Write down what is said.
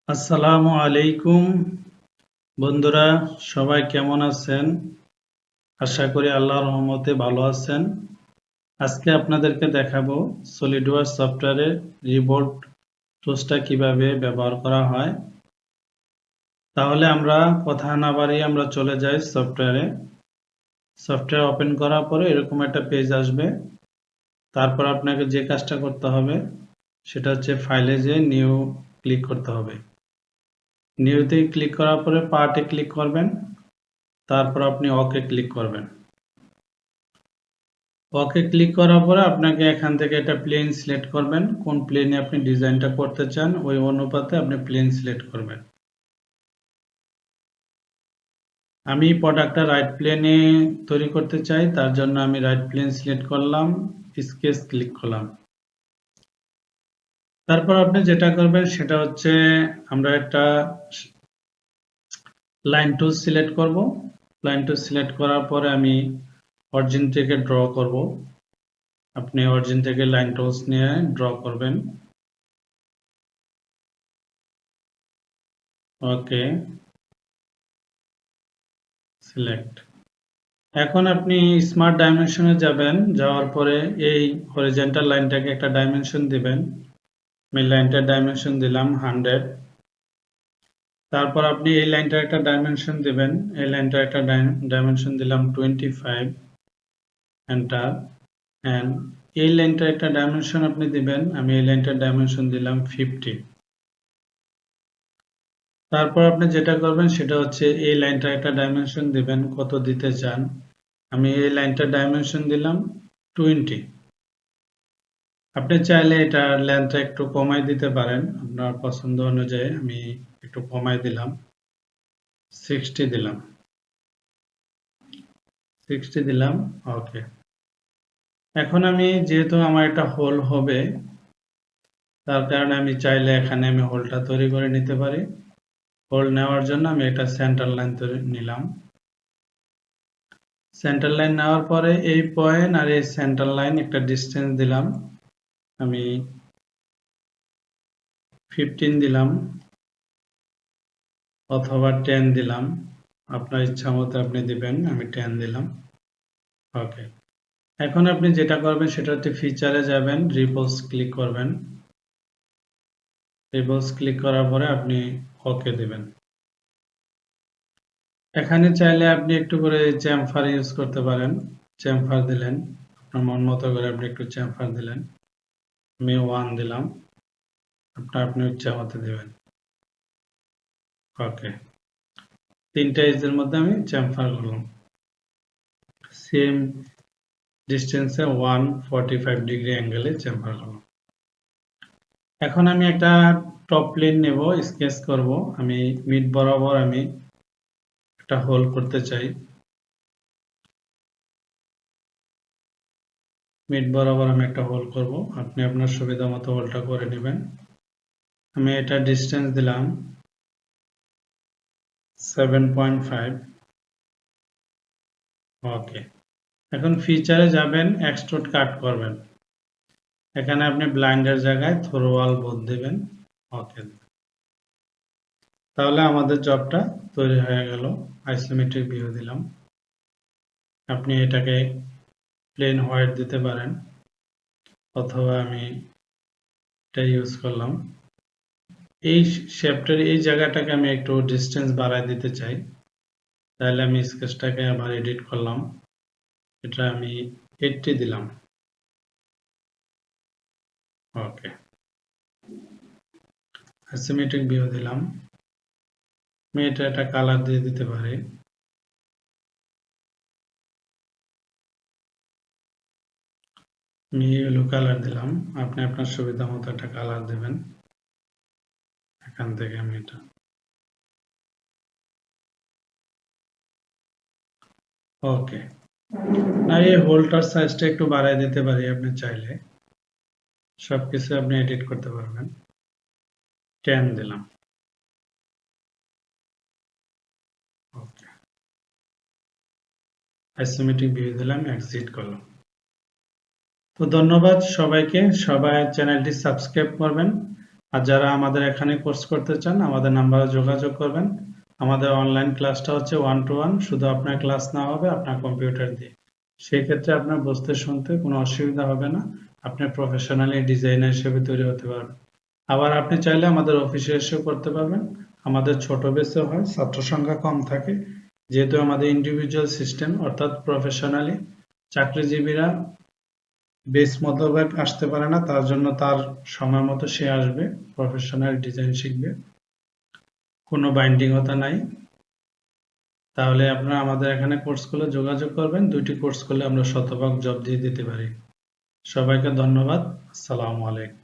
আসসালামু আলাইকুম বন্ধুরা, সবাই কেমন আছেন? আশা করি আল্লাহর রহমতে ভালো আছেন। আজকে আপনাদেরকে দেখাবো সলিডওয়ার্কস সফটওয়্যারের রিবোল্ট টুলসটা কিভাবে ব্যবহার করা হয়। তাহলে আমরা কথা না বাড়িয়ে আমরা চলে যাই সফটওয়্যারে। সফটওয়্যার ওপেন করার পরে এরকম একটা পেজ আসবে। তারপর আপনাকে যে কাজটা করতে হবে সেটা হচ্ছে ফাইলে যেয়ে নিউ ক্লিক করতে হবে। নিউতে ক্লিক করার পরে পার্টে ক্লিক করবেন। তারপর আপনি ওকে ক্লিক করবেন। ওকে ক্লিক করার পরে আপনাকে এখান থেকে একটা প্লেন সিলেক্ট করবেন। কোন প্লেনে আপনি ডিজাইনটা করতে চান ওই অনুপাতে আপনি প্লেন সিলেক্ট করবেন। আমি প্রোডাক্টটা রাইট প্লেনে তৈরি করতে চাই, তার জন্য আমি রাইট প্লেন সিলেক্ট করলাম, স্কেচ ক্লিক করলাম। তারপর আপনি যেটা করবেন সেটা হচ্ছে আমরা একটা লাইন টুল সিলেক্ট করব। লাইন টুল সিলেক্ট করার পরে আমি অরিজিন থেকে ড্র করব। আপনি অরিজিন থেকে লাইন টুলস নিয়ে ড্র করবেন। ওকে, সিলেক্ট। এখন আপনি স্মার্ট ডাইমেনশনে যাবেন, যাওয়ার পরে এই হরিজন্টাল লাইনটাকে একটা ডাইমেনশন দিবেন। আমি লাইনটার ডাইমেনশন দিলাম 100। তারপর আপনি এই লাইনটার একটা ডাইমেনশন দিবেন। এই লাইনটার একটা ডাইমেনশন দিলাম 25, এন্টার। এন্ড এই লাইনটার একটা ডাইমেনশন আপনি দিবেন। আমি এই লাইনটার ডাইমেনশন দিলাম 50। তারপর আপনি যেটা করবেন সেটা হচ্ছে এই লাইনটার একটা ডাইমেনশন দিবেন, কত দিতে চান। আমি এই লাইনটার ডাইমেনশন দিলাম 20। আপনি চাইলে এটার লেন্থটা একটু কমাই দিতে পারেন আপনার পছন্দ অনুযায়ী। আমি একটু কমাই দিলাম, 60 দিলাম, 60 দিলাম। ওকে। এখন আমি যেহেতু আমার একটা হোল হবে, তার কারণে আমি চাইলে এখানে আমি হোলটা তৈরি করে নিতে পারি। হোল নেওয়ার জন্য আমি একটা সেন্টার লাইন তৈরি নিলাম। সেন্টার লাইন নেওয়ার পরে এই পয়েন্ট আর এই সেন্টার লাইন একটা ডিস্টেন্স দিলাম। আমি 15 দিলাম অথবা 10 দিলাম, আপনার ইচ্ছা মতো আপনি দিবেন। আমি 10 দিলাম। ওকে। এখন আপনি যেটা করবেন সেটা হচ্ছে ফিচারে যাবেন, রিপোজ ক্লিক করবেন। রিপোজ ক্লিক করার পরে আপনি ওকে দিবেন। এখানে চাইলে আপনি একটু করে চ্যামফার ইউজ করতে পারেন। চ্যামফার দিলেন, আপনার মন মতো করে আপনি একটু চ্যামফার দিলেন। আমি 1 দিলাম, আপনি ইচ্ছা মতো দিবেন। ওকে। 3টা এজের মধ্যে আমি চ্যামফার করলাম। সেম ডিস্টেন্সে 145 ডিগ্রি অ্যাঙ্গেলে চেম্বার করলাম। এখন আমি একটা টপ প্লেন নেব, স্কেচ করব। আমি মিড বরাবর আমি একটা হোল করতে চাই। মিড বরাবর আমি একটা হোল করব। আপনি আপনার সুবিধা মতো হোলটা করে নেবেন। আমি এটা ডিস্টেন্স দিলাম 7.5। ওকে। এখন ফিচারে যাবেন, এক্সট্রুড কাট করবেন। এখানে আপনি ব্লাইন্ডের জায়গায় থ্রো ওয়াল বোধ দেবেন। ওকে। তাহলে আমাদের জবটা তৈরি হয়ে গেল। আইসোমেট্রিক ভিউ দিলাম। আপনি এটাকে প্লেন হোয়াইট দিতে পারেন, অথবা আমি এটা ইউজ করলাম। এই শেপটার এই জায়গাটাকে আমি একটু ডিস্টেন্স বাড়ায় দিতে চাই, তাহলে আমি স্কেচটাকে আবার এডিট করলাম। এটা আমি 80 দিলাম। ওকে। অ্যাসিমেট্রিক ভিউ দিলাম। আমি এটা একটা কালার দিয়ে দিতে পারি। আমি ইয়েলো কালার দিলাম। আপনি আপনার সুবিধা মতো একটা কালার দেবেন। এখান থেকে আমি এটা ওকে। না, এই হোলটার সাইজটা একটু বাড়ায় দিতে পারি আপনি চাইলে। সবকিছু আপনি এডিট করতে পারবেন। 10 দিলাম। ওকে। আইসোমেট্রিক ভিউ দিলাম, এক্সিট করলাম। তো ধন্যবাদ সবাইকে। সবাই চ্যানেলটি সাবস্ক্রাইব করবেন আর যারা আমাদের এখানে কোর্স করতে চান আমাদের নাম্বারে যোগাযোগ করবেন। আমাদের অনলাইন ক্লাসটা হচ্ছে 1-to-1, শুধু আপনার ক্লাস না হবে আপনার কম্পিউটার দিয়ে। সেই ক্ষেত্রে আপনার বুঝতে শুনতে কোনো অসুবিধা হবে না, আপনি প্রফেশনালি ডিজাইনার হিসেবে তৈরি হতে পারবেন। আবার আপনি চাইলে আমাদের অফিসে এসেও করতে পারবেন। আমাদের ছোট বেসে হয়, ছাত্র সংখ্যা কম থাকে, যেহেতু আমাদের ইন্ডিভিজুয়াল সিস্টেম, অর্থাৎ প্রফেশনালি চাকরিজীবীরা বেস মোতাবেক আসতে পারে না, তার জন্য তার সময় মতো সে আসবে, প্রফেশনাল ডিজাইন শিখবে, কোনো বাইন্ডিংতা নাই। তাহলে আপনারা আমাদের এখানে কোর্স করলে যোগাযোগ করবেন, 2টি কোর্স করলে আমরা শতভাগ জব দিয়ে দিতে পারি। সবাইকে ধন্যবাদ। আসসালামু আলাইকুম।